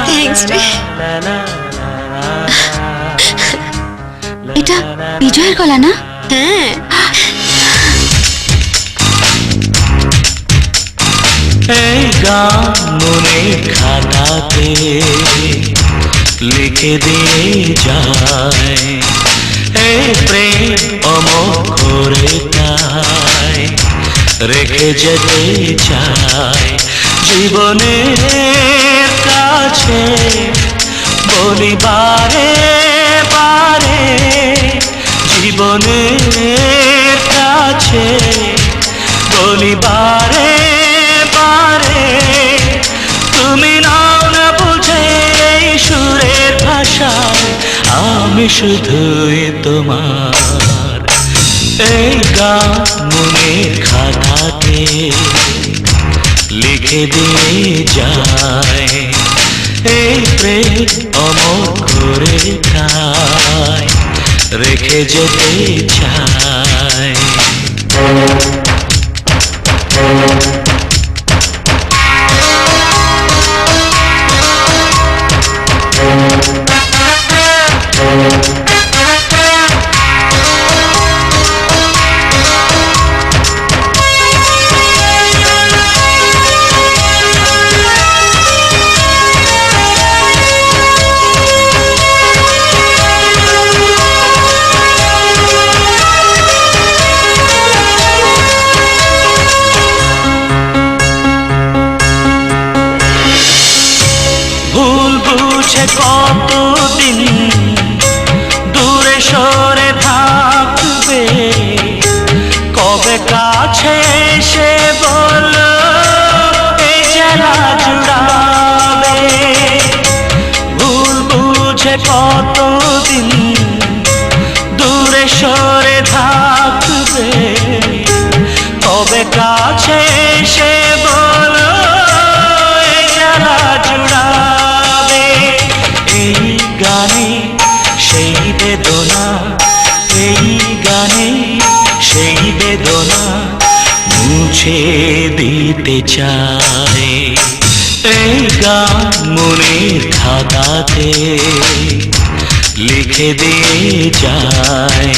Thanks রে। এটা বিজয়ের গলা না? হ্যাঁ। এই গান মনের খাতাতে লিখে দিয়ে যায়, এই প্রেম অমর করে তাই রেখে যেতে চায়। জীবনের কাছে বলি বারে বারে, জীবনের কাছে বলি বারে বারে, তুমি নাও না বুঝে এই সুরের ভাষায়, আমি শুধুই তোমার। এই গান মনের খাতাতে লিখে দিয়ে যায়, এই প্রেম অমর করে তাই রেখে যেতে চায়। কতদিন দূরে সরে থাকবে, কবে কাছে এসে বলো এই জেলা জুড়াবে। ভুল বুঝে কতদিন দূরে সরে থাকবে, কবে কাছে এসে বলো এই জেলা জুড়াবে। এই গানে সেই বেদনা, এই গানে সেই বেদনা মুছে দিতে চায়। এই গান মনের খাতাতে লিখে দিয়ে যায়,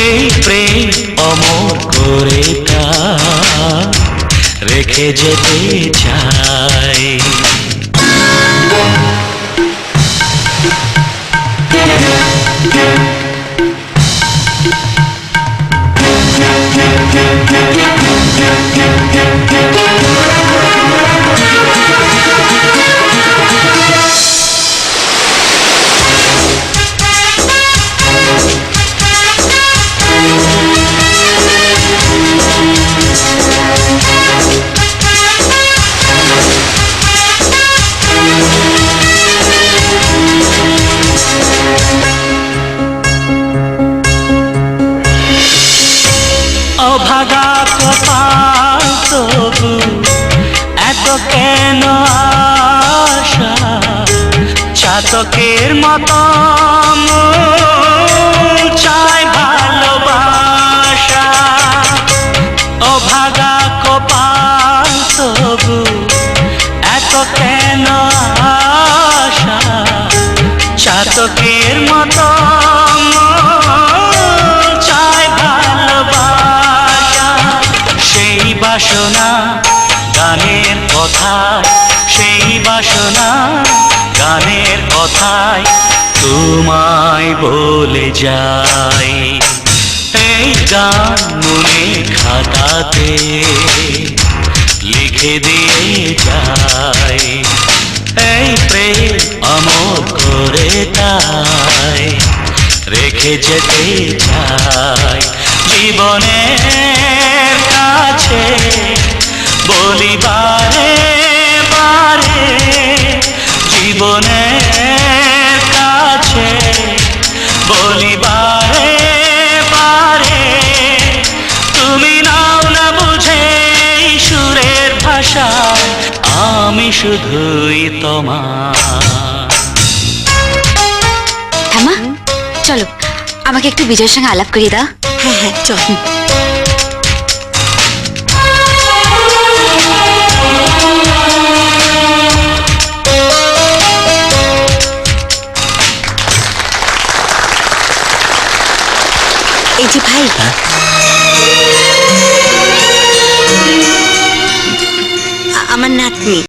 এই প্রেম অমর করে তা রেখে যেতে চায়। অভাগা কপাল তবু এত কেন আশা, চাতকের মতো চায় ভালোবাসা। অভাগা কপাল তবু এত কেন আশা, চাতকের মতো চায় ভালোবাসা। সেই বাসনা গানের কথায়, সেই বাসনা গানের কথায় তোমায় বলে যায়। এই গান মনে খাতাতে লিখে দিয়ে যায়, এই প্রেম অমর করে তাই রেখে যেতে চায়। জীবনের কাছে বলি বারে বারে, জীবনের কাছে বলি বারে বারে, তুমি নাও না বুঝে সুরের ভাষায়, আমি শুধুই তোমার। হেমা চলো, আমাকে একটু বিজয়ের সঙ্গে আলাপ করিয়ে দাও। হ্যাঁ হ্যাঁ চল। এই যে ভাই, আমার নাতনি।